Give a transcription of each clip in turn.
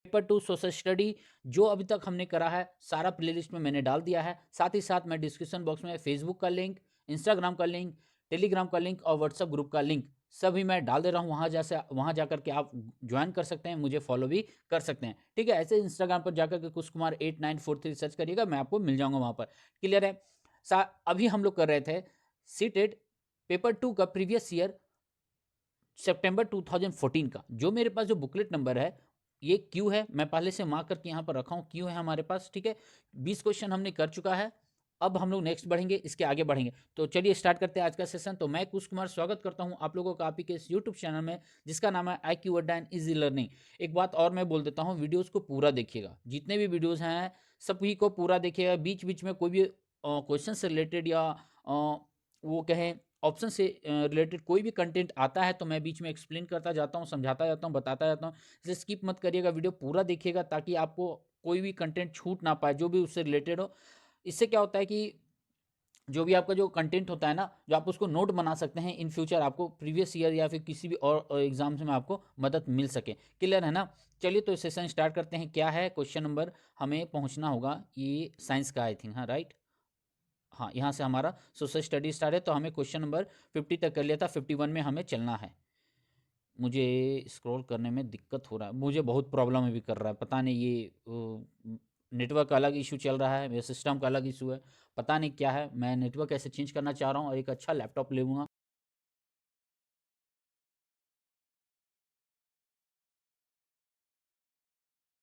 Paper 2 social study जो अभी तक हमने करा है सारा प्लेलिस्ट में मैंने डाल दिया है। साथ ही साथ मैं डिस्क्रिप्शन बॉक्स में फेसबुक का लिंक, इंस्टाग्राम का लिंक, टेलीग्राम का लिंक और व्हाट्सएप ग्रुप का लिंक सभी मैं डाल दे रहा हूँ। वहाँ जा कर के आप ज्वाइन कर सकते हैं, मुझे फॉलो भी कर सकते हैं, ठीक है। ऐसे इंस्टाग्राम पर जाकर के कुश कुमार 8943 सर्च करिएगा, मैं आपको मिल जाऊँगा वहाँ पर। क्लियर है? अभी हम लोग कर रहे थे सीटेट पेपर 2 का प्रीवियस ईयर सितंबर 2014 का। जो मेरे पास जो बुकलेट नंबर है ये क्यू है, मैं पहले से मार्क करके यहाँ पर रखा हूँ, क्यू है हमारे पास, ठीक है। 20 क्वेश्चन हमने कर चुका है। अब हम लोग नेक्स्ट बढ़ेंगे, इसके आगे बढ़ेंगे। तो चलिए स्टार्ट करते हैं आज का सेशन। तो मैं कुश कुमार स्वागत करता हूँ आप लोगों का आपके के इस यूट्यूब चैनल में जिसका नाम है IQ अड्डा एंड इजी लर्निंग। एक बात और मैं बोल देता हूँ, वीडियोज़ को पूरा देखिएगा, जितने भी वीडियोज़ हैं सभी को पूरा देखिएगा। बीच बीच में कोई भी क्वेश्चन से रिलेटेड या वो कहें ऑप्शन से रिलेटेड कोई भी कंटेंट आता है तो मैं बीच में एक्सप्लेन करता जाता हूँ, समझाता जाता हूँ, बताता जाता हूँ। इसे स्किप मत करिएगा, वीडियो पूरा देखिएगा ताकि आपको कोई भी कंटेंट छूट ना पाए जो भी उससे रिलेटेड हो। इससे क्या होता है कि जो भी आपका जो कंटेंट होता है ना, जो आप उसको नोट बना सकते हैं इन फ्यूचर, आपको प्रीवियस ईयर या फिर किसी भी और एग्जाम्स में आपको मदद मिल सके। क्लियर है ना? चलिए तो सेशन स्टार्ट करते हैं। क्या है क्वेश्चन नंबर हमें पहुंचना होगा, ये साइंस का आई थिंक, हाँ राइट, हाँ यहाँ से हमारा सोशल स्टडी स्टार्ट है तो हमें क्वेश्चन नंबर 50 तक कर लिया था, 51 में हमें चलना है। मुझे स्क्रॉल करने में दिक्कत हो रहा है, मुझे बहुत प्रॉब्लम अभी कर रहा है, पता नहीं ये नेटवर्क का अलग इशू चल रहा है, मेरे सिस्टम का अलग इशू है, पता नहीं क्या है। मैं नेटवर्क ऐसे चेंज करना चाह रहा हूँ और एक अच्छा लैपटॉप लूँगा।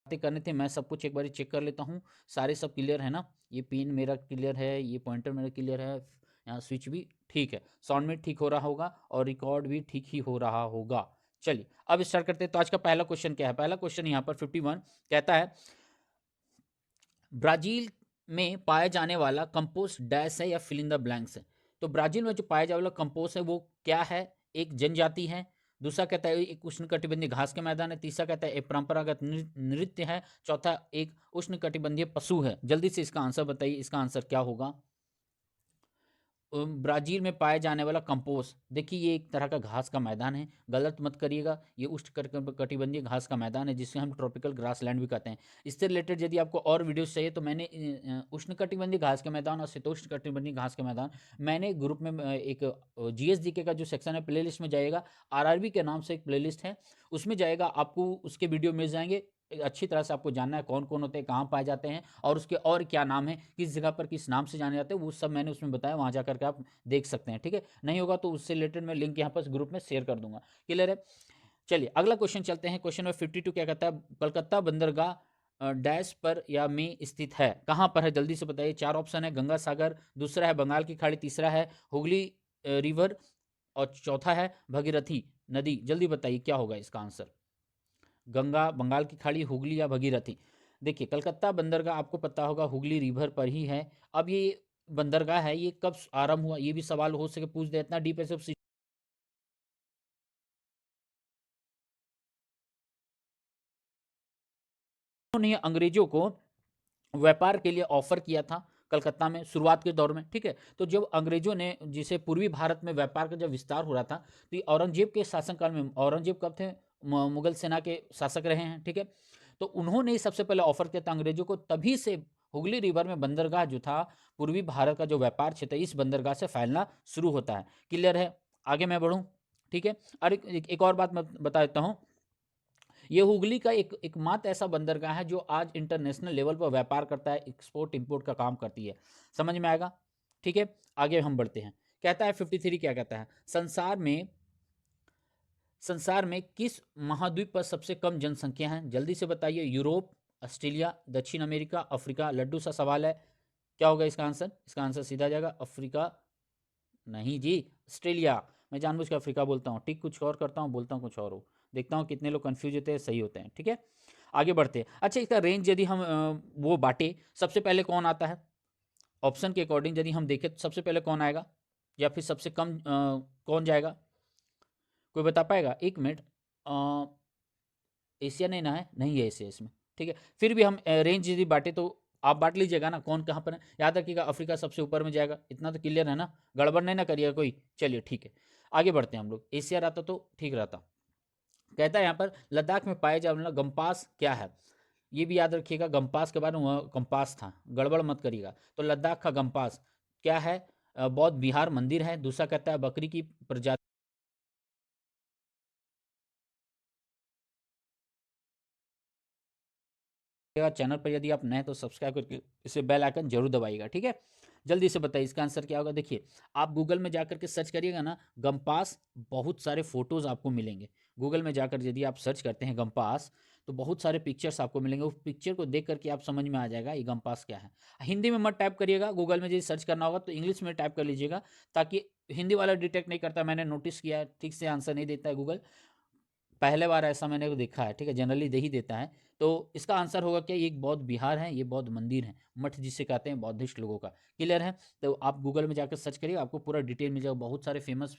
बातें करने थे, मैं सब कुछ एक बार चेक कर लेता हूँ, सारे सब क्लियर है ना? ये पिन मेरा क्लियर है, ये पॉइंटर मेरा क्लियर है, यहाँ स्विच भी ठीक है, साउंड में ठीक हो रहा होगा और रिकॉर्ड भी ठीक ही हो रहा होगा। चलिए अब स्टार्ट करते हैं। तो आज का पहला क्वेश्चन क्या है? पहला क्वेश्चन यहाँ पर 51 कहता है ब्राजील में पाया जाने वाला कंपोस्ट डैश है या फिल इन द ब्लैंक्स है। तो ब्राजील में जो पाया जाने वाला कंपोस्ट है वो क्या है? एक जनजाति है, दूसरा कहता है एक उष्णकटिबंधीय घास के मैदान है, तीसरा कहता है एक परंपरागत नृत्य है, चौथा एक उष्णकटिबंधीय पशु है। जल्दी से इसका आंसर बताइए, इसका आंसर क्या होगा? ब्राज़ील में पाए जाने वाला कंपोस्ट, देखिए ये एक तरह का घास का मैदान है, गलत मत करिएगा, ये उष्णकटिबंधीय घास का मैदान है जिसे हम ट्रॉपिकल ग्रासलैंड भी कहते हैं। इससे रिलेटेड यदि आपको और वीडियोस चाहिए तो मैंने उष्णकटिबंधीय घास के मैदान और शीतोष्णकटिबंधीय घास के मैदान मैंने ग्रुप में एक GSDK का जो सेक्शन है प्लेलिस्ट में जाइएगा, RRB के नाम से एक प्लेलिस्ट है, उसमें जाएगा, आपको उसके वीडियो मिल जाएंगे। अच्छी तरह से आपको जानना है कौन कौन होते हैं, कहाँ पाए जाते हैं और उसके और क्या नाम है, किस जगह पर किस नाम से जाने जाते हैं, वो सब मैंने उसमें बताया, वहाँ जा करके आप देख सकते हैं, ठीक है। नहीं होगा तो उससे रिलेटेड मैं लिंक यहाँ पर ग्रुप में शेयर कर दूंगा। क्लियर है? चलिए अगला क्वेश्चन चलते हैं। क्वेश्चन नंबर 52 क्या कहता है? कलकत्ता बंदरगाह डैश पर या में स्थित है, कहाँ पर है? जल्दी से बताइए। चार ऑप्शन है, गंगा सागर, दूसरा है बंगाल की खाड़ी, तीसरा है हुगली रिवर और चौथा है भगीरथी नदी। जल्दी बताइए क्या होगा इसका आंसर? गंगा, बंगाल की खाड़ी, हुगली या भगीरथी। देखिए कलकत्ता बंदरगाह आपको पता होगा हुगली रिवर पर ही है। अब ये बंदरगाह है, ये कब आरंभ हुआ, ये भी सवाल हो सके पूछ दे, इतना डीप है सब। उन्होंने अंग्रेजों को व्यापार के लिए ऑफर किया था कलकत्ता में शुरुआत के दौर में, ठीक है। तो जब अंग्रेजों ने, जिसे पूर्वी भारत में व्यापार का जब विस्तार हो रहा था, तो औरंगजेब के शासनकाल में, औरंगजेब कब थे? मुगल सेना के शासक रहे हैं, ठीक है। तो उन्होंने ही सबसे पहले ऑफर किया था अंग्रेजों को, तभी से हुगली रिवर में बंदरगाह जो था, पूर्वी भारत का जो व्यापार क्षेत्र इस बंदरगाह से फैलना शुरू होता है। क्लियर है? आगे मैं बढ़ूँ, ठीक है। और एक और बात मैं बता देता हूँ, ये हुगली का एकमात्र ऐसा बंदरगाह है जो आज इंटरनेशनल लेवल पर व्यापार करता है, एक्सपोर्ट इंपोर्ट का काम करती है। समझ में आएगा? ठीक है, आगे हम बढ़ते हैं। कहता है 53 क्या कहता है? संसार में किस महाद्वीप पर सबसे कम जनसंख्या है? जल्दी से बताइए। यूरोप, ऑस्ट्रेलिया, दक्षिण अमेरिका, अफ्रीका। लड्डू सा सवाल है, क्या होगा इसका आंसर? इसका आंसर सीधा जाएगा अफ्रीका, नहीं जी, ऑस्ट्रेलिया। मैं जानबूझ के अफ्रीका बोलता हूँ, ठीक कुछ और करता हूँ, बोलता हूँ कुछ और हो। देखता हूँ कितने लोग कंफ्यूज होते हैं, सही होते हैं, ठीक है। आगे बढ़ते हैं। अच्छा इसका रेंज यदि हम वो बांटे, सबसे पहले कौन आता है? ऑप्शन के अकॉर्डिंग यदि हम देखें तो सबसे पहले कौन आएगा या फिर सबसे कम कौन जाएगा? कोई बता पाएगा? एक मिनट, एशिया नहीं ना है, नहीं है एशिया इसमें, ठीक है। फिर भी हम रेंज यदि बांटे तो आप बांट लीजिएगा ना, कौन कहाँ पर है। याद रखिएगा अफ्रीका सबसे ऊपर में जाएगा, इतना तो क्लियर है ना, गड़बड़ नहीं ना करिएगा कोई। चलिए ठीक है, आगे बढ़ते हैं हम लोग। एशिया रहता तो ठीक रहता। कहता है यहाँ पर लद्दाख में पाए जाने वाला गम्पास क्या है? ये भी याद रखिएगा, गम्पास के बारे में, वह कंपास था, गड़बड़ मत करिएगा। तो लद्दाख का गम्पास क्या है? बौद्ध विहार मंदिर है। दूसरा कहता है बकरी की प्रजाति चैनल पर यदि आप नए हैं तो सब्सक्राइब करके इसे बेल आइकन जरूर दबाइएगा, ठीक है। जल्दी से बताइए इसका आंसर क्या होगा। देखिए, आप गूगल में जाकर के सर्च करिएगा ना गम्पास, बहुत सारे फोटोज आपको मिलेंगे। गूगल में जाकर यदि आप सर्च करते हैं गम्पास, तो बहुत सारे पिक्चर्स आपको मिलेंगे। उस पिक्चर को देख करके आप समझ में आ जाएगा ये गम्पास क्या है। हिंदी में मत टाइप करिएगा, गूगल में यदि सर्च करना होगा तो इंग्लिश में टाइप कर लीजिएगा, ताकि हिंदी वाला डिटेक्ट नहीं करता। मैंने नोटिस किया है, ठीक से आंसर नहीं देता है गूगल, पहले बार ऐसा मैंने देखा है, ठीक है। जनरली दे ही देता है। तो इसका आंसर होगा क्या? ये एक बौद्ध विहार है, ये बौद्ध मंदिर है, मठ जिसे कहते हैं बौद्धिस्ट लोगों का। क्लियर है? तो आप गूगल में जाकर सर्च करिए, आपको पूरा डिटेल मिल जाएगा। बहुत सारे फेमस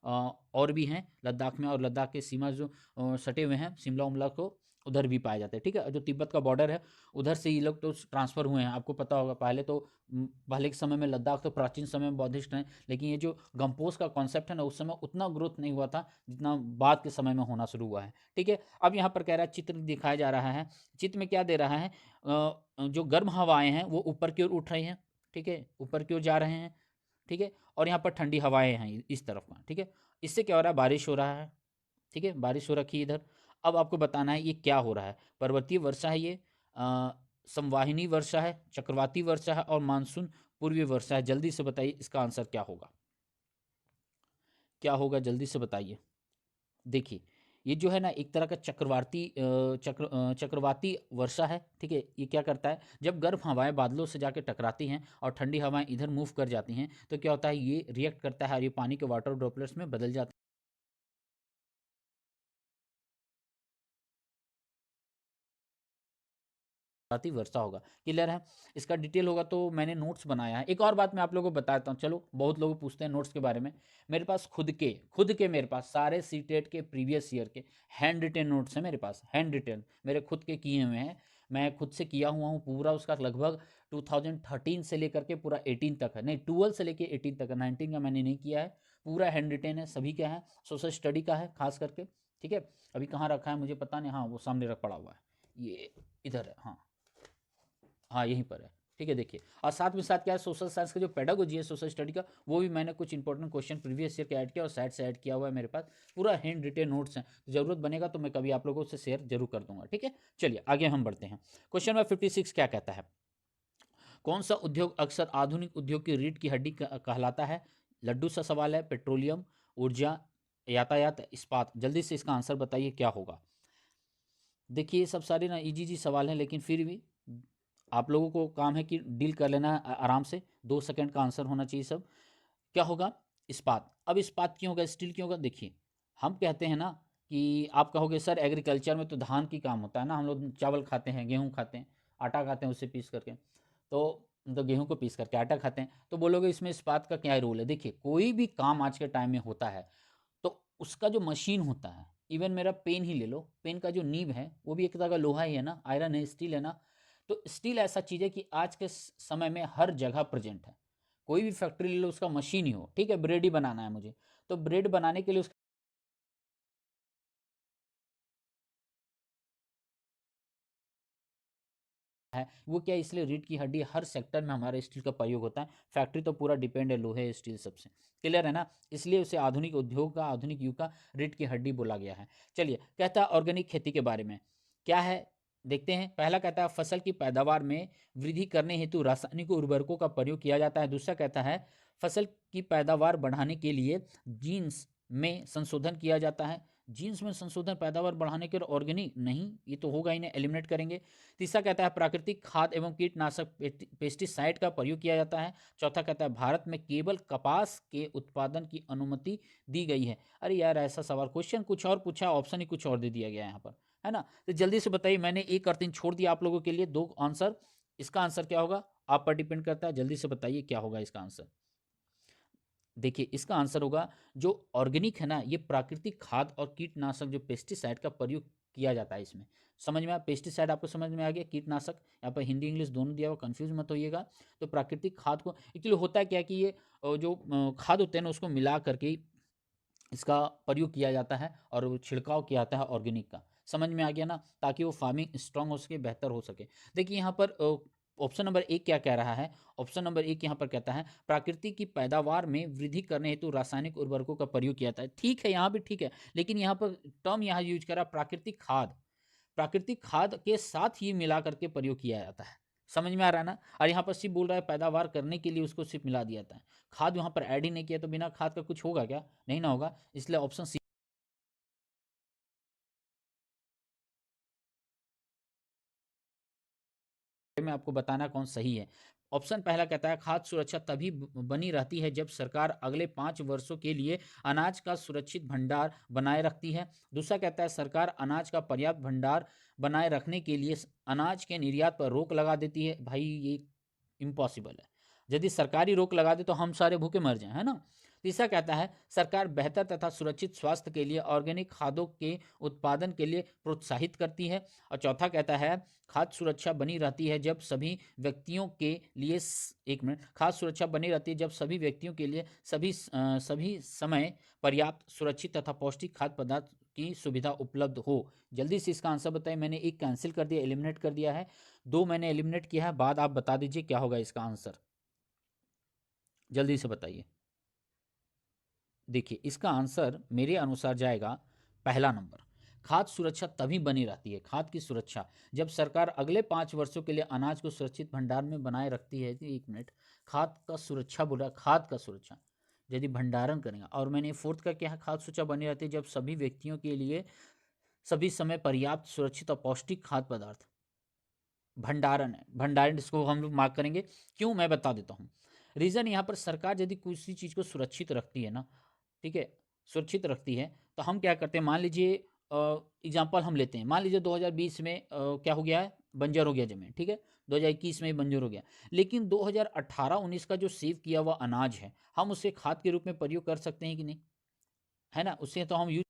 और भी हैं लद्दाख में, और लद्दाख के सीमा जो सटे हुए हैं शिमला उमला को, उधर भी पाए जाते हैं, ठीक है। जो तिब्बत का बॉर्डर है उधर से ये लोग तो ट्रांसफ़र हुए हैं, आपको पता होगा। पहले तो पहले के समय में लद्दाख तो प्राचीन समय में बौद्धिस्ट हैं, लेकिन ये जो गम्पोस का कॉन्सेप्ट है ना, उस समय उतना ग्रोथ नहीं हुआ था जितना बाद के समय में होना शुरू हुआ है, ठीक है। अब यहाँ पर कह रहा है, चित्र दिखाया जा रहा है। चित्र में क्या दे रहा है? जो गर्म हवाएं हैं वो ऊपर की ओर उठ रही हैं, ठीक है, ऊपर की ओर जा रहे हैं, ठीक है। और यहाँ पर ठंडी हवाएं हैं इस तरफ का, ठीक है। इससे क्या हो रहा है? बारिश हो रहा है, ठीक है, बारिश हो रखी है इधर। अब आपको बताना है ये क्या हो रहा है। पर्वतीय वर्षा है ये, संवाहिनी वर्षा है, चक्रवाती वर्षा है, और मानसून पूर्वी वर्षा है। जल्दी से बताइए इसका आंसर क्या होगा, क्या होगा, जल्दी से बताइए। देखिए, ये जो है ना एक तरह का चक्रवाती वर्षा है, ठीक है। ये क्या करता है? जब गर्म हवाएं बादलों से जाके टकराती हैं और ठंडी हवाएं इधर मूव कर जाती हैं, तो क्या होता है? ये रिएक्ट करता है और ये पानी के वाटर ड्रॉपलेट्स में बदल जाता है। आती वर्षा होगा। क्लियर है? इसका डिटेल होगा तो मैंने नोट्स बनाया है। एक और बात मैं आप लोगों को बताता हूँ, चलो बहुत लोग पूछते हैं नोट्स के बारे में। मेरे पास खुद के मेरे पास सारे सीटेट के प्रीवियस ईयर के हैंड रिटेन नोट्स हैं मेरे पास, हैंड रिटेन मेरे खुद के किए हुए हैं। मैं खुद से किया हुआ हूँ पूरा, उसका लगभग 2013 से लेकर के पूरा 18 तक है, नहीं 12 से लेकर 18 तक है, 19 का मैंने नहीं किया है। पूरा हैंड रिटेन है, सभी का है, सोशल स्टडी का है खास करके, ठीक है। अभी कहाँ रखा है मुझे पता नहीं, हाँ वो सामने रख पड़ा हुआ है, ये इधर है, हाँ हाँ यहीं पर है, ठीक है। देखिए, और साथ में साथ क्या है, सोशल साइंस का जो पेडागोजी है सोशल स्टडी का, वो भी मैंने कुछ इंपॉर्टेंट क्वेश्चन प्रीवियस ईयर के ऐड किया और साइड से ऐड किया हुआ है मेरे पास। पूरा हैंड रिटेन नोट्स हैं, तो जरूरत बनेगा तो मैं कभी आप लोगों से शेयर जरूर कर दूंगा, ठीक है। चलिए आगे हम बढ़ते हैं। क्वेश्चन नंबर 56 क्या कहता है? कौन सा उद्योग अक्सर आधुनिक उद्योग की रीढ़ की हड्डी कहलाता है? लड्डू सा सवाल है। पेट्रोलियम, ऊर्जा, यातायात, इस्पात। जल्दी से इसका आंसर बताइए क्या होगा। देखिए, ये सब सारे ना इजी जी सवाल हैं, लेकिन फिर भी आप लोगों को काम है कि डील कर लेना है आराम से। 2 सेकंड का आंसर होना चाहिए सब। क्या होगा? इस्पात। अब इस्पात क्यों होगा, स्टील क्यों होगा? देखिए, हम कहते हैं ना कि आप कहोगे सर एग्रीकल्चर में तो धान की काम होता है ना, हम लोग चावल खाते हैं, गेहूँ खाते हैं, आटा खाते हैं उससे पीस करके, तो गेहूँ को पीस करके आटा खाते हैं, तो बोलोगे इसमें इस्पात का क्या रोल है? देखिए, कोई भी काम आज के टाइम में होता है तो उसका जो मशीन होता है, इवन मेरा पेन ही ले लो, पेन का जो नीब है वो भी एक तरह का लोहा ही है ना, आयरन है, स्टील है ना। तो स्टील ऐसा चीज़ है कि आज के समय में हर जगह प्रेजेंट है। कोई भी फैक्ट्री ले लो, उसका मशीन ही हो, ठीक है। ब्रेड ही बनाना है मुझे, तो ब्रेड बनाने के लिए है वो क्या, इसलिए रीढ़ की हड्डी हर सेक्टर में हमारे स्टील का प्रयोग होता है। फैक्ट्री तो पूरा डिपेंड है लोहे स्टील सबसे। क्लियर है ना? इसलिए उसे आधुनिक उद्योग का, आधुनिक युग का रीढ़ की हड्डी बोला गया है। चलिए, कहता है ऑर्गेनिक खेती के बारे में क्या है, देखते हैं। पहला कहता है फसल की पैदावार में वृद्धि करने हेतु रासायनिक उर्वरकों का प्रयोग किया जाता है। दूसरा कहता है फसल की पैदावार बढ़ाने के लिए जीन्स में संशोधन किया जाता है। जीन्स में संशोधन पैदावार बढ़ाने के लिए ऑर्गेनिक नहीं, ये तो होगा ही नहीं, एलिमिनेट करेंगे। तीसरा कहता है प्राकृतिक खाद एवं कीटनाशक पेस्टिसाइड का प्रयोग किया जाता है। चौथा कहता है भारत में केवल कपास के उत्पादन की अनुमति दी गई है। अरे यार, ऐसा सवाल, क्वेश्चन कुछ और पूछा, ऑप्शन ही कुछ और दे दिया गया है यहाँ पर, है ना। तो जल्दी से बताइए, मैंने एक और तीन छोड़ दिया आप लोगों के लिए, दो आंसर। इसका आंसर क्या होगा आप पर डिपेंड करता है। जल्दी से बताइए क्या होगा इसका आंसर। देखिए, इसका आंसर होगा जो ऑर्गेनिक है ना, ये प्राकृतिक खाद और कीटनाशक जो पेस्टिसाइड का प्रयोग किया जाता है इसमें। समझ में आया? पेस्टिसाइड आपको समझ में आ गया, कीटनाशक यहाँ पर हिंदी इंग्लिश दोनों दिया हुआ, कंफ्यूज मत होइएगा। तो प्राकृतिक खाद को एक्चुअली होता है क्या कि ये जो खाद होते हैं ना, उसको मिला करके इसका प्रयोग किया जाता है और वो छिड़काव किया जाता है ऑर्गेनिक का। समझ में आ गया ना, ताकि वो फार्मिंग स्ट्रांग हो सके, बेहतर हो सके। देखिए यहाँ पर ऑप्शन नंबर एक क्या कह रहा है, ऑप्शन नंबर एक यहाँ पर कहता है प्राकृतिक की पैदावार में वृद्धि करने हेतु रासायनिक उर्वरकों का प्रयोग किया जाता है। ठीक है, यहाँ भी ठीक है, लेकिन यहाँ पर टर्म यहाँ यूज करा प्राकृतिक खाद, प्राकृतिक खाद के साथ ही मिला करके प्रयोग किया जाता है। समझ में आ रहा है ना। और यहाँ पर सिर्फ बोल रहा है पैदावार करने के लिए उसको सिर्फ मिला दिया जाता है, खाद वहाँ पर ऐड ही नहीं किया, तो बिना खाद का कुछ होगा क्या, नहीं ना होगा। इसलिए ऑप्शन सी में आपको बताना कौन सही है। ऑप्शन पहला कहता है खाद्य सुरक्षा तभी बनी रहती है जब सरकार अगले 5 वर्षों के लिए अनाज का सुरक्षित भंडार बनाए रखती है। दूसरा कहता है सरकार अनाज का पर्याप्त भंडार बनाए रखने के लिए अनाज के निर्यात पर रोक लगा देती है। भाई ये इम्पॉसिबल है, यदि सरकारी रोक लगा दे तो हम सारे भूखे मर जाएं, है ना। तीसरा कहता है सरकार बेहतर तथा सुरक्षित स्वास्थ्य के लिए ऑर्गेनिक खादों के उत्पादन के लिए प्रोत्साहित करती है। और चौथा कहता है खाद्य सुरक्षा बनी रहती है जब सभी व्यक्तियों के लिए एक मिनट, खाद्य सुरक्षा बनी रहती है जब सभी व्यक्तियों के लिए सभी समय पर्याप्त सुरक्षित तथा पौष्टिक खाद्य पदार्थ की सुविधा उपलब्ध हो। जल्दी से इसका आंसर बताइए। मैंने एक कैंसिल कर दिया, एलिमिनेट कर दिया है, दो मैंने एलिमिनेट किया है, बाद आप बता दीजिए क्या होगा इसका आंसर, जल्दी से बताइए। देखिए इसका आंसर मेरे अनुसार जाएगा पहला नंबर। खाद्य सुरक्षा तभी बनी रहती है, खाद्य की सुरक्षा, जब सरकार अगले 5 वर्षों के लिए अनाज को सुरक्षित भंडार में बनाए रखती है। एक मिनट, खाद्य का सुरक्षा बोला, खाद्य का सुरक्षा यदि भंडारण करेंगे। और मैंने फोर्थ का क्या है, खाद्य सुरक्षा बनी रहती है जब सभी व्यक्तियों के लिए सभी समय पर्याप्त सुरक्षित और पौष्टिक खाद्य पदार्थ, भंडारण है, भंडारण इसको हम लोग मार्क करेंगे। क्यों, मैं बता देता हूँ। रीज़न यहाँ पर सरकार यदि किसी चीज़ को सुरक्षित रखती है ना, ठीक है, सुरक्षित रखती है, तो हम क्या करते हैं, मान लीजिए एग्जाम्पल हम लेते हैं, मान लीजिए 2020 में क्या हो गया है, बंजर हो गया ज़मीन, ठीक है, 2021 में बंजर हो गया, लेकिन 2018-19 का जो सेव किया हुआ अनाज है हम उसे खाद के रूप में प्रयोग कर सकते हैं कि नहीं, है ना, उससे तो हम यूज,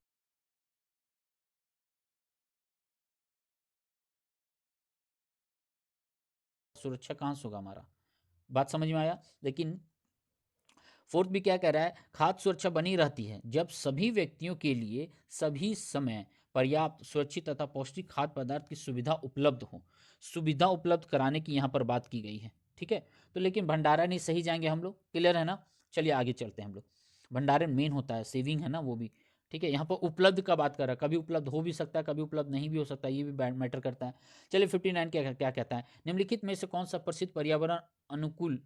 सुरक्षा कहाँ से होगा हमारा, बात समझ में आया। लेकिन फोर्थ भी क्या कह रहा है, खाद्य सुरक्षा बनी रहती है जब सभी व्यक्तियों के लिए सभी समय पर्याप्त सुरक्षित तथा पौष्टिक खाद्य पदार्थ की सुविधा उपलब्ध हो, सुविधा उपलब्ध कराने की यहाँ पर बात की गई है, ठीक है। तो लेकिन भंडारण नहीं सही जाएंगे हम लोग, क्लियर है ना। चलिए आगे चलते हैं हम लोग। भंडारण मेन होता है, सेविंग है ना वो भी, ठीक है। यहाँ पर उपलब्ध का बात कर रहा है, कभी उपलब्ध हो भी सकता है, कभी उपलब्ध नहीं भी हो सकता है, ये भी मैटर करता है। चलिए 59 क्या क्या कहता है, निम्नलिखित में से कौन सा प्रसिद्ध पर्यावरण अनुकूल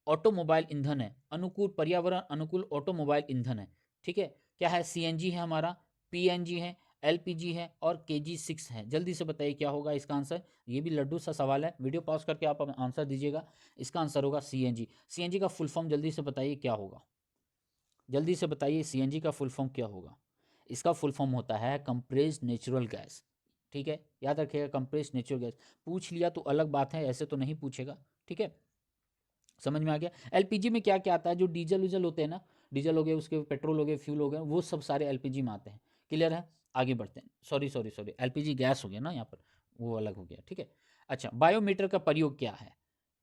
ऑटोमोबाइल ईंधन है, अनुकूल पर्यावरण अनुकूल ऑटोमोबाइल ईंधन है, ठीक है। क्या है, सीएनजी है हमारा, पीएनजी है, एलपीजी है और केजी 6 है। जल्दी से बताइए क्या होगा इसका आंसर। ये भी लड्डू सा सवाल है, वीडियो पॉज करके आप आंसर दीजिएगा। इसका आंसर होगा सीएनजी। सीएनजी का फुल फॉर्म जल्दी से बताइए क्या होगा, जल्दी से बताइए सीएनजी का फुल फॉर्म क्या होगा। इसका फुल फॉर्म होता है कंप्रेस्ड नेचुरल गैस, ठीक है, याद रखिएगा कंप्रेस्ड नेचुरल गैस। पूछ लिया तो अलग बात है, ऐसे तो नहीं पूछेगा, ठीक है, समझ में आ गया। एलपीजी में क्या क्या आता है, जो डीजल उजल होते हैं ना, डीजल हो गए, उसके पेट्रोल हो गए, फ्यूल हो गए, वो सब सारे एलपीजी में आते हैं, क्लियर है। आगे बढ़ते हैं, sorry sorry sorry, LPG gas हो गया ना यहाँ पर, वो अलग हो गया, ठीक है। अच्छा, बायोमीटर का प्रयोग क्या है,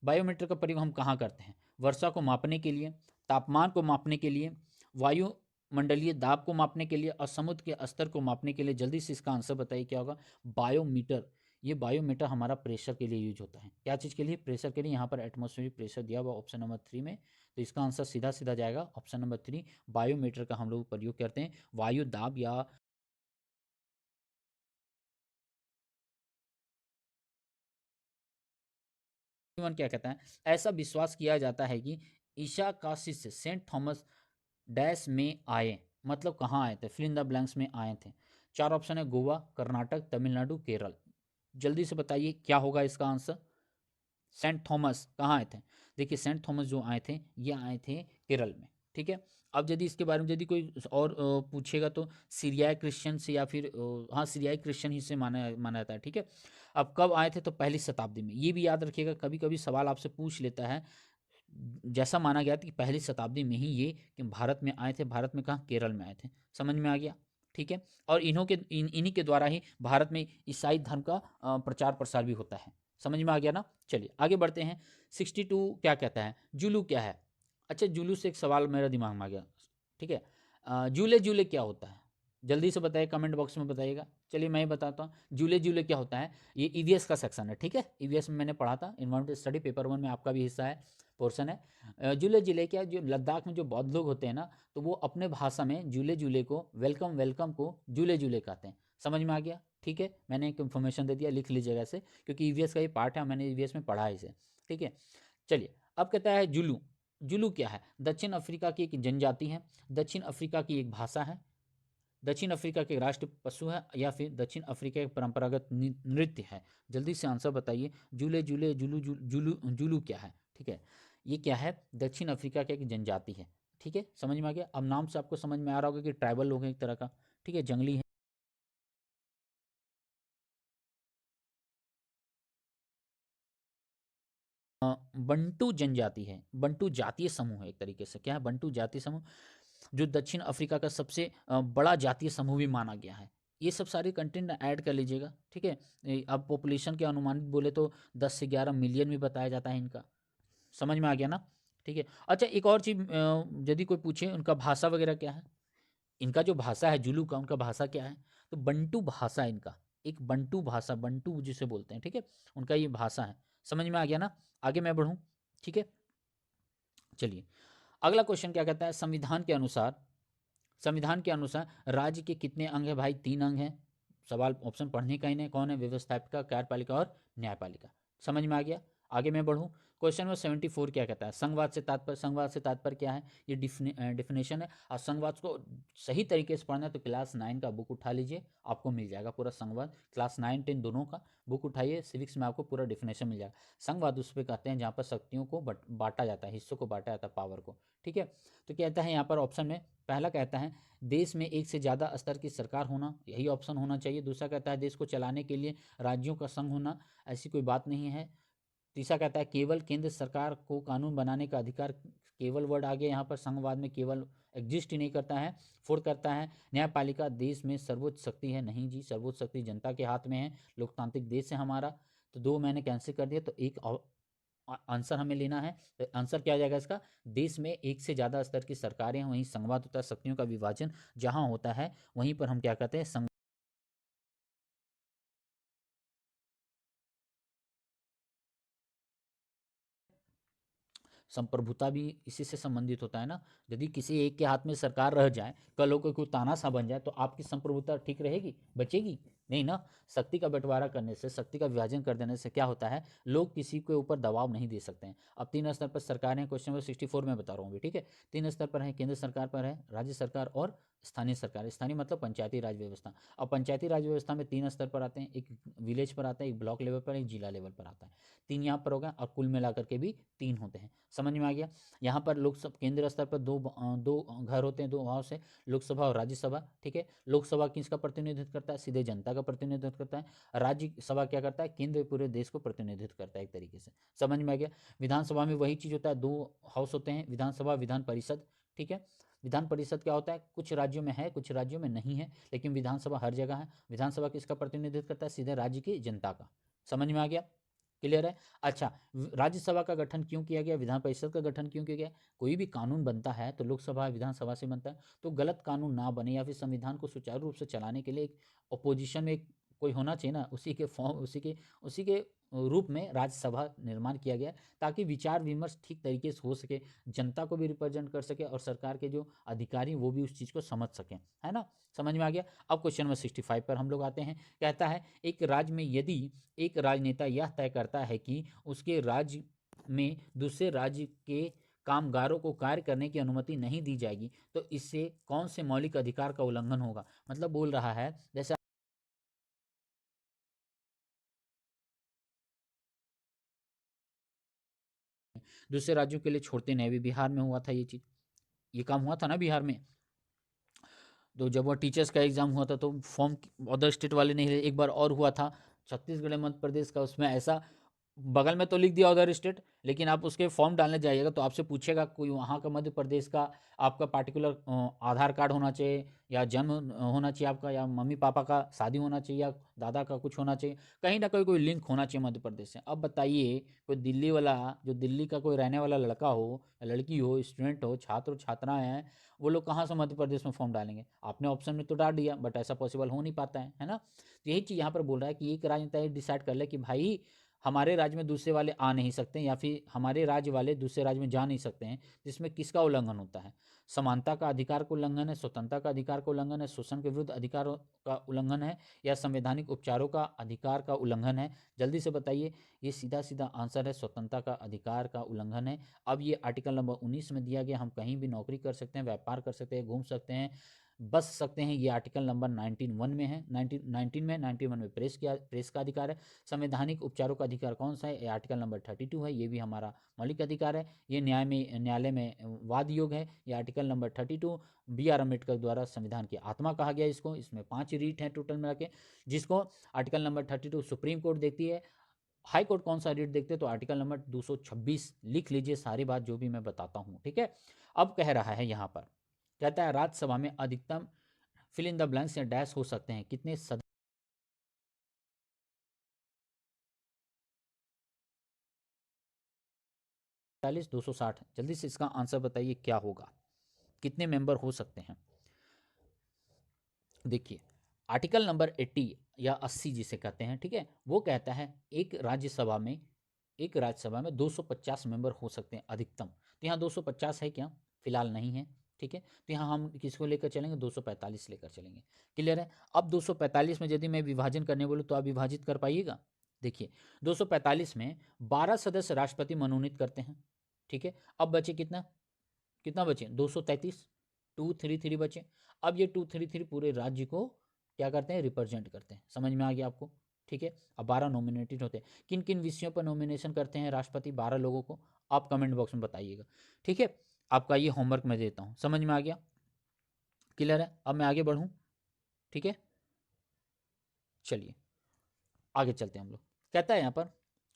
बायोमीटर का प्रयोग हम कहाँ करते हैं, वर्षा को मापने के लिए, तापमान को मापने के लिए, वायुमंडलीय दाब को मापने के लिए और समुद्र के स्तर को मापने के लिए। जल्दी से इसका आंसर बताइए क्या होगा, बायोमीटर। ये बायोमीटर हमारा प्रेशर के लिए यूज होता है, क्या चीज़ के लिए, प्रेशर के लिए। यहाँ पर एटमॉस्फेरिक प्रेशर दिया हुआ ऑप्शन नंबर 3 में, तो इसका आंसर सीधा सीधा जाएगा ऑप्शन नंबर 3, बायोमीटर का हम लोग प्रयोग करते हैं वायु दाब या क्या कहता है, ऐसा विश्वास किया जाता है कि ईशा का शिष्य सेंट थॉमस डैश में आए, मतलब कहाँ आए थे, फिल इन द ब्लैंक्स में आए थे। चार ऑप्शन है, गोवा, कर्नाटक, तमिलनाडु, केरल। जल्दी से बताइए क्या होगा इसका आंसर। सेंट थॉमस कहाँ आए थे, देखिए सेंट थॉमस जो आए थे ये आए थे केरल में, ठीक है। अब यदि इसके बारे में यदि कोई और पूछेगा तो सीरियाई क्रिश्चियन से या फिर हाँ सीरियाई क्रिश्चियन ही से माना माना जाता है, ठीक है। अब कब आए थे, तो पहली शताब्दी में। ये भी याद रखिएगा, कभी कभी सवाल आपसे पूछ लेता है, जैसा माना गया था कि पहली शताब्दी में ही ये कि भारत में आए थे, भारत में कहाँ, केरल में आए थे, समझ में आ गया, ठीक है। और इन्हीं के द्वारा ही भारत में ईसाई धर्म का प्रचार प्रसार भी होता है, समझ में आ गया ना। चलिए आगे बढ़ते हैं। 62 क्या कहता है, जुलू क्या है। अच्छा जुलू से एक सवाल मेरा दिमाग में आ गया, ठीक है। जूले जूले क्या होता है, जल्दी से बताइए, कमेंट बॉक्स में बताइएगा। चलिए मैं ही बताता हूँ, जूले जूले क्या होता है। ये ईवीएस का सेक्शन है, ठीक है, ईवीएस में मैंने पढ़ा था, इन्वायरमेंटल स्टडी पेपर 1 में आपका भी हिस्सा है, पोर्शन है। जूले जूले क्या, जो लद्दाख में जो बौद्ध लोग होते हैं ना, तो वो अपने भाषा में जूले जूले को, वेलकम वेलकम को जूले जूले कहते हैं। समझ में आ गया, ठीक है, मैंने एक इन्फॉर्मेशन दे दिया, लिख लीजिएगा इसे, क्योंकि ईवीएस का ये पार्ट है, मैंने ईवीएस में पढ़ा है इसे, ठीक है। चलिए अब कहता है जुलू। जुलू क्या है? दक्षिण अफ्रीका की एक जनजाति है, दक्षिण अफ्रीका की एक भाषा है, दक्षिण अफ्रीका के राष्ट्र पशु है, या फिर दक्षिण अफ्रीका के परंपरागत नृत्य है। जल्दी से आंसर बताइए, जूले जूले जुलू जुलू जुलू क्या है? ठीक है, ये क्या है? दक्षिण अफ्रीका की एक जनजाति है, ठीक है, समझ में आ गया। अब नाम से आपको समझ में आ रहा होगा कि ट्राइबल लोग हैं एक तरह का, ठीक है, जंगली है। बंटू जनजाति है, बंटू जातीय समूह है एक तरीके से। क्या है? बंटू जातीय समूह, जो दक्षिण अफ्रीका का सबसे बड़ा जातीय समूह भी माना गया है। ये सब सारे कंटेंट ऐड कर लीजिएगा, ठीक है। अब पॉपुलेशन के अनुमानित बोले तो 10 से 11 मिलियन भी बताया जाता है इनका। समझ में आ गया ना? ठीक है। अच्छा, एक और चीज़, यदि कोई पूछे उनका भाषा वगैरह क्या है, इनका जो भाषा है जुलू का, उनका भाषा क्या है? तो बंटू भाषा है इनका, एक बंटू भाषा, बंटू जिसे बोलते हैं, ठीक है, उनका ये भाषा है। समझ में आ गया ना? आगे मैं बढ़ूँ, ठीक है। चलिए अगला क्वेश्चन क्या कहता है, संविधान के अनुसार राज्य के कितने अंग है भाई? 3 अंग हैं। सवाल ऑप्शन पढ़ने का ही नहीं, कौन है? व्यवस्थापिका, कार्यपालिका और न्यायपालिका। समझ में आ गया? आगे मैं बढ़ूँ, क्वेश्चन नंबर 74 क्या कहता है? संघवाद से तात्पर्य, संघवाद से तात्पर्य क्या है? ये डिफिनेशन है। और संघवाद को सही तरीके से पढ़ना है तो क्लास 9 का बुक उठा लीजिए, आपको मिल जाएगा पूरा संघवाद। क्लास 9 10 दोनों का बुक उठाइए, सिविक्स में आपको पूरा डिफिनेशन मिल जाएगा। संघवाद उस पर कहते हैं जहाँ पर शक्तियों को बांटा जाता है, हिस्सों को बांटा जाता है, पावर को, ठीक है। तो कहता है यहाँ पर ऑप्शन में, पहला कहता है देश में एक से ज़्यादा स्तर की सरकार होना, यही ऑप्शन होना चाहिए। दूसरा कहता है देश को चलाने के लिए राज्यों का संघ होना, ऐसी कोई बात नहीं है। तीसरा कहता है केवल केंद्र सरकार को कानून बनाने का अधिकार, केवल वर्ड आ गया यहाँ पर, संघवाद में केवल एग्जिस्ट ही नहीं करता है। फोर्थ करता है न्यायपालिका देश में सर्वोच्च शक्ति है, नहीं जी, सर्वोच्च शक्ति जनता के हाथ में है, लोकतांत्रिक देश है हमारा। तो 2 मैंने कैंसिल कर दिया, तो एक आंसर हमें लेना है। तो आंसर क्या आ जाएगा इसका? देश में एक से ज़्यादा स्तर की सरकारें हैं, वहीं संघवाद होता है, शक्तियों का विभाजन जहाँ होता है वहीं पर हम क्या कहते हैं? संप्रभुता भी इसी से संबंधित होता है ना। यदि किसी एक के हाथ में सरकार रह जाए, कल को कोई तानाशाह बन जाए, तो आपकी संप्रभुता ठीक रहेगी, बचेगी नहीं ना। शक्ति का बंटवारा करने से, शक्ति का विभाजन कर देने से क्या होता है? लोग किसी के ऊपर दबाव नहीं दे सकते हैं। अब 3 स्तर पर सरकारें, क्वेश्चन नंबर 64 में बता रहा हूँ, ठीक है। 3 स्तर पर है, केंद्र सरकार पर है, राज्य सरकार और स्थानीय सरकार। स्थानीय मतलब पंचायती राज व्यवस्था। अब पंचायती राज व्यवस्था में 3 स्तर पर आते हैं, एक विलेज पर आता है, एक ब्लॉक लेवल पर, एक जिला लेवल पर आता है। 3 यहाँ पर हो गए, और कुल मिलाकर के भी 3 होते हैं। समझ में आ गया? यहाँ पर लोकसभा केंद्र स्तर पर दो घर होते हैं, 2 हाउस है, लोकसभा और राज्यसभा, ठीक है। लोकसभा किसका प्रतिनिधित्व करता है? सीधे जनता का प्रतिनिधित्व करता है। राज्यसभा क्या करता है? केंद्र पूरे देश को प्रतिनिधित्व करता है एक तरीके से। समझ में आ गया? विधानसभा में वही चीज़ होता है, 2 हाउस होते हैं, विधानसभा, विधान परिषद, ठीक है। विधान परिषद क्या होता है? कुछ राज्यों में है, कुछ राज्यों में नहीं है, लेकिन विधानसभा हर जगह है। विधानसभा किसका प्रतिनिधित्व करता है? सीधे राज्य की जनता का। समझ में आ गया? क्लियर है? अच्छा, राज्यसभा का गठन क्यों किया गया? विधान परिषद का गठन क्यों किया गया? कोई भी कानून बनता है तो लोकसभा विधानसभा से बनता है, तो गलत कानून ना बने, या फिर संविधान को सुचारू रूप से चलाने के लिए एक अपोजिशन में कोई होना चाहिए ना, उसी के रूप में राज्यसभा निर्माण किया गया, ताकि विचार विमर्श ठीक तरीके से हो सके, जनता को भी रिप्रेजेंट कर सके, और सरकार के जो अधिकारी वो भी उस चीज़ को समझ सकें, है ना। समझ में आ गया? अब क्वेश्चन नंबर 65 पर हम लोग आते हैं। कहता है एक राज्य में यदि एक राजनेता यह तय करता है कि उसके राज्य में दूसरे राज्य के कामगारों को कार्य करने की अनुमति नहीं दी जाएगी, तो इससे कौन से मौलिक अधिकार का उल्लंघन होगा? मतलब बोल रहा है, जैसे दूसरे राज्यों के लिए छोड़ते नहीं। अभी बिहार में हुआ था ये चीज़, ये काम हुआ था ना बिहार में। तो जब वो टीचर्स का एग्ज़ाम हुआ था, तो फॉर्म अदर स्टेट वाले नहीं ले, एक बार और हुआ था छत्तीसगढ़, मध्य प्रदेश का, उसमें ऐसा बगल में तो लिख दिया अदर स्टेट, लेकिन आप उसके फॉर्म डालने जाइएगा तो आपसे पूछेगा कोई वहाँ का मध्य प्रदेश का आपका पार्टिकुलर आधार कार्ड होना चाहिए, या जन्म होना चाहिए आपका, या मम्मी पापा का शादी होना चाहिए, या दादा का कुछ होना चाहिए, कहीं ना कहीं कोई लिंक होना चाहिए मध्य प्रदेश से। अब बताइए, कोई दिल्ली वाला, जो दिल्ली का कोई रहने वाला लड़का हो या लड़की हो, स्टूडेंट हो, छात्र हो, छात्राएं हैं, वो लोग कहाँ से मध्य प्रदेश में फॉर्म डालेंगे? आपने ऑप्शन में तो डाल दिया, बट ऐसा पॉसिबल हो नहीं पाता है ना। तो यही चीज़ यहाँ पर बोल रहा है कि एक राज्य डिसाइड कर ले कि भाई हमारे राज्य में दूसरे वाले आ नहीं सकते, या फिर हमारे राज्य वाले दूसरे राज्य में जा नहीं सकते हैं, जिसमें किसका उल्लंघन होता है? समानता का अधिकार का उल्लंघन है, स्वतंत्रता का अधिकार का उल्लंघन है, शोषण के विरुद्ध अधिकारों का उल्लंघन है, या संवैधानिक उपचारों का अधिकार का उल्लंघन है? जल्दी से बताइए। ये सीधा सीधा आंसर है, स्वतंत्रता का अधिकार का उल्लंघन है। अब ये आर्टिकल नंबर 19 में दिया गया, हम कहीं भी नौकरी कर सकते हैं, व्यापार कर सकते हैं, घूम सकते हैं, बच सकते हैं। ये आर्टिकल नंबर 19(1) में है, 19 में प्रेस का अधिकार है। संवैधानिक उपचारों का अधिकार कौन सा है? ये आर्टिकल नंबर 32 है, ये भी हमारा मौलिक अधिकार है। ये न्यायालय में वाद योग है। ये आर्टिकल नंबर 32 B.R. अम्बेडकर द्वारा संविधान की आत्मा कहा गया इसको। इसमें 5 रीट हैं टोटल मिला के, जिसको आर्टिकल नंबर 32 सुप्रीम कोर्ट देखती है। हाई कोर्ट कौन सा रीट देखते हैं? तो आर्टिकल नंबर 226। लिख लीजिए सारी बात जो भी मैं बताता हूँ, ठीक है। अब कह रहा है यहाँ पर, कहता है राज्यसभा में अधिकतम फिल इन द ब्लैंक्स या डैश हो सकते हैं कितने सदस्य? 260। जल्दी से इसका आंसर बताइए क्या होगा, कितने मेंबर हो सकते हैं? देखिए, आर्टिकल नंबर 80 या 80 जिसे कहते हैं, ठीक है, वो कहता है एक राज्यसभा में 250 मेंबर हो सकते हैं अधिकतम। तो यहाँ 250 है क्या? फिलहाल नहीं है, ठीक है। तो यहाँ हम किसको लेकर चलेंगे? 245 लेकर चलेंगे। क्लियर है? अब 245 में यदि मैं विभाजन करने बोलूँ तो आप विभाजित कर पाइएगा? देखिए, 245 में 12 सदस्य राष्ट्रपति मनोनीत करते हैं, ठीक है। अब बचे कितना, कितना बचे? 233, 233 बचे। अब ये 233 पूरे राज्य को क्या करते हैं? रिप्रेजेंट करते हैं। समझ में आ गया आपको? ठीक है। अब 12 नॉमिनेटेड होते हैं। किन किन विषयों पर नॉमिनेशन करते हैं राष्ट्रपति 12 लोगों को? आप कमेंट बॉक्स में बताइएगा, ठीक है। आपका ये होमवर्क मैं देता हूँ, समझ में आ गया? क्लियर है? अब मैं आगे बढ़ूँ, ठीक है। चलिए आगे चलते हैं हम लोग। कहता है यहाँ पर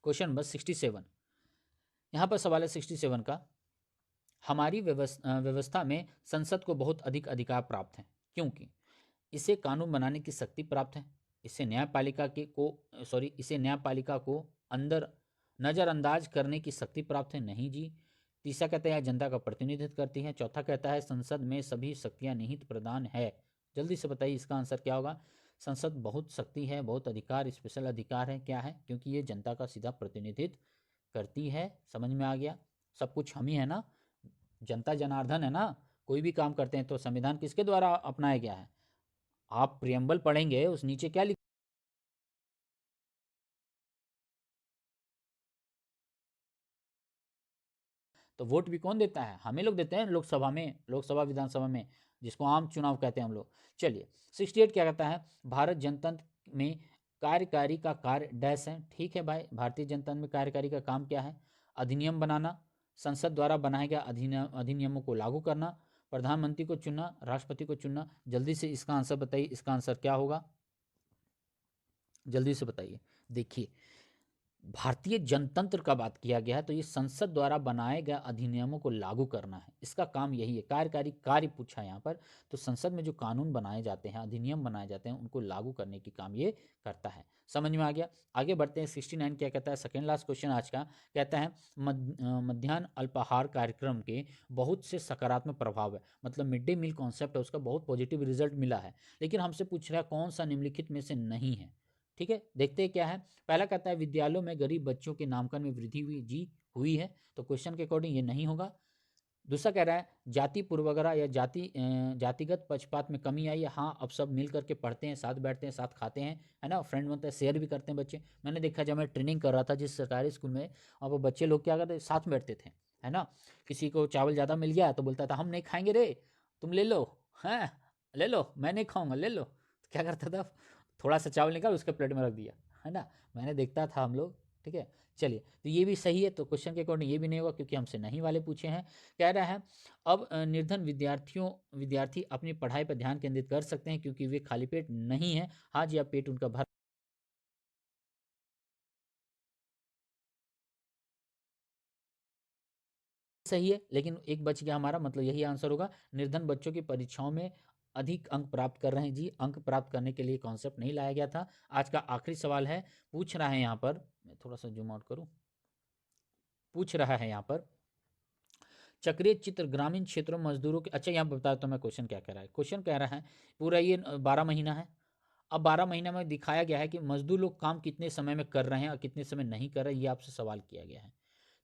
क्वेश्चन नंबर 67, यहाँ पर सवाल है 67 का, हमारी व्यवस्था में संसद को बहुत अधिक अधिकार प्राप्त है क्योंकि इसे कानून बनाने की शक्ति प्राप्त है, इसे न्यायपालिका को अंदर नज़रअंदाज करने की शक्ति प्राप्त है, नहीं जी। तीसरा कहता है जनता का प्रतिनिधित्व करती है। चौथा कहता है संसद में सभी शक्तियां निहित प्रदान है। जल्दी से बताइए इसका आंसर क्या होगा? संसद बहुत शक्ति है, बहुत अधिकार, स्पेशल अधिकार है, क्या है? क्योंकि ये जनता का सीधा प्रतिनिधित्व करती है। समझ में आ गया? सब कुछ हम ही है ना, जनता जनार्दन है ना। कोई भी काम करते हैं तो संविधान किसके द्वारा अपनाया गया है? आप प्रियम्बल पढ़ेंगे, उस नीचे क्या लिख, तो वोट भी कौन देता है? हमें लोग देते हैं लोकसभा में, लोकसभा विधानसभा में, जिसको आम चुनाव कहते हैं हम लोग। चलिए 68 क्या कहता है? भारत जनतंत्र में कार्यकारी का कार्य डैश है। ठीक है भाई, भारतीय जनतंत्र में कार्यकारी का काम क्या है? अधिनियम बनाना, संसद द्वारा बनाए गए अधिनियमों को लागू करना, प्रधानमंत्री को चुनना, राष्ट्रपति को चुनना। जल्दी से इसका आंसर बताइए, इसका आंसर क्या होगा? जल्दी से बताइए। देखिए, भारतीय जनतंत्र का बात किया गया है तो ये संसद द्वारा बनाए गए अधिनियमों को लागू करना है, इसका काम यही है। कार्यकारी कार्य पूछा है यहाँ पर, तो संसद में जो कानून बनाए जाते हैं, अधिनियम बनाए जाते हैं, उनको लागू करने की काम ये करता है। समझ में आ गया? आगे बढ़ते हैं। 69 क्या कहता है? सेकेंड लास्ट क्वेश्चन आज का, कहता है मध्याह्न अल्पाहार कार्यक्रम के बहुत से सकारात्मक प्रभाव है, मतलब मिड डे मील कॉन्सेप्ट है उसका बहुत पॉजिटिव रिजल्ट मिला है, लेकिन हमसे पूछ रहा है कौन सा निम्नलिखित में से नहीं है। ठीक है, देखते हैं क्या है। पहला कहता है विद्यालयों में गरीब बच्चों के नामकरण में वृद्धि हुई है, तो क्वेश्चन के अकॉर्डिंग ये नहीं होगा। दूसरा कह रहा है जाति पूर्वग्रह या जातिगत पक्षपात में कमी आई है। हाँ, अब सब मिल करके पढ़ते हैं, साथ बैठते हैं, साथ खाते हैं, है ना, फ्रेंड बनते हैं, शेयर भी करते हैं बच्चे। मैंने देखा जब मैं ट्रेनिंग कर रहा था जिस सरकारी स्कूल में, वहाँ पर बच्चे लोग क्या करते, साथ में बैठते थे, है ना। किसी को चावल ज़्यादा मिल गया तो बोलता था हम नहीं खाएंगे रे, तुम ले लो, हैं, ले लो, मैं नहीं खाऊंगा, ले लो। तो क्या करता था, थोड़ा सा चावल निकाल उसके प्लेट में रख दिया, है ना। मैंने देखता था हम लोग, ठीक है। चलिए, तो ये भी सही है, तो क्वेश्चन के अकॉर्डिंग ये भी नहीं होगा क्योंकि हमसे नहीं वाले पूछे हैं। कह रहा है अब निर्धन विद्यार्थी अपनी पढ़ाई पर ध्यान केंद्रित कर सकते हैं क्योंकि वे खाली पेट नहीं है। हाँ जी, अब पेट उनका भर सही है, लेकिन एक बच गया हमारा, मतलब यही आंसर होगा। निर्धन बच्चों की परीक्षाओं में अधिक अंक प्राप्त कर रहे हैं। जी, अंक प्राप्त करने के लिए कॉन्सेप्ट नहीं लाया गया था। आज का आखिरी सवाल है, पूछ रहा है यहाँ पर, मैं थोड़ा सा जूम आउट करूँ, पूछ रहा है यहाँ पर, चक्रीय चित्र ग्रामीण क्षेत्रों में मजदूरों के, अच्छा यहाँ बताता हूँ मैं क्वेश्चन क्या कह रहा है। क्वेश्चन कह रहा है पूरा ये 12 महीना है। अब 12 महीने में दिखाया गया है कि मजदूर लोग काम कितने समय में कर रहे हैं और कितने समय नहीं कर रहे हैं, ये आपसे सवाल किया गया है।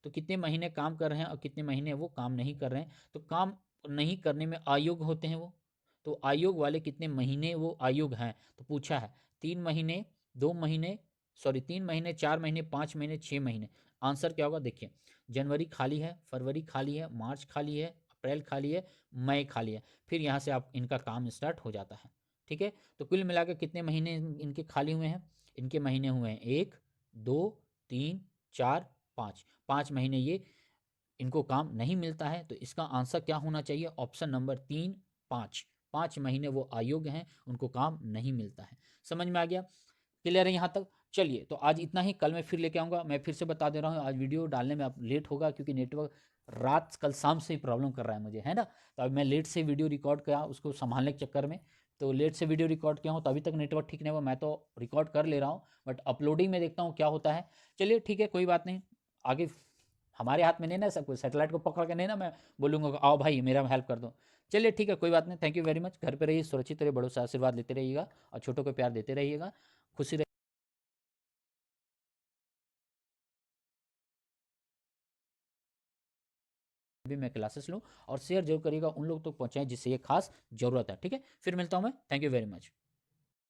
तो कितने महीने काम कर रहे हैं और कितने महीने वो काम नहीं कर रहे हैं। तो काम नहीं करने में अयोग्य होते हैं वो, तो आयोग वाले कितने महीने वो अयोग्य हैं, तो पूछा है 3 महीने, 2 महीने, सॉरी 3 महीने, 4 महीने, 5 महीने, 6 महीने। आंसर क्या होगा देखिए, जनवरी खाली है, फरवरी खाली है, मार्च खाली है, अप्रैल खाली है, मई खाली है, फिर यहाँ से आप इनका काम स्टार्ट हो जाता है। ठीक है, तो कुल मिलाकर कितने महीने इनके खाली हुए हैं, इनके महीने हुए हैं 1, 2, 3, 4, 5, 5 महीने ये इनको काम नहीं मिलता है। तो इसका आंसर क्या होना चाहिए, ऑप्शन नंबर 3, 5, 5 महीने वो अयोग्य हैं, उनको काम नहीं मिलता है। समझ में आ गया, क्लियर है यहाँ तक। चलिए, तो आज इतना ही, कल मैं फिर लेके आऊँगा। मैं फिर से बता दे रहा हूँ, आज वीडियो डालने में अब लेट होगा क्योंकि नेटवर्क रात कल शाम से ही प्रॉब्लम कर रहा है मुझे, है ना। तो अब मैं लेट से वीडियो रिकॉर्ड किया उसको संभालने के चक्कर में, तो लेट से वीडियो रिकॉर्ड किया हूँ, तो अभी तक नेटवर्क ठीक नहीं हुआ। मैं तो रिकॉर्ड कर ले रहा हूँ, बट अपलोडिंग में देखता हूँ क्या होता है। चलिए ठीक है, कोई बात नहीं, आगे हमारे हाथ में नहीं ना सब कुछ, सैटेलाइट को पकड़ के नहीं ना मैं बोलूँगा कि आओ भाई मेरा हेल्प कर दो। चलिए ठीक है, कोई बात नहीं, थैंक यू वेरी मच। घर पे रहिए, सुरक्षित रहिए, बड़ों से आशीर्वाद लेते रहिएगा और छोटों को प्यार देते रहिएगा। खुशी भी मैं क्लासेस लूँ, और शेयर जरूर करिएगा उन लोग तक पहुँचाएं जिससे ये खास जरूरत है। ठीक है, फिर मिलता हूँ मैं, थैंक यू वेरी मच।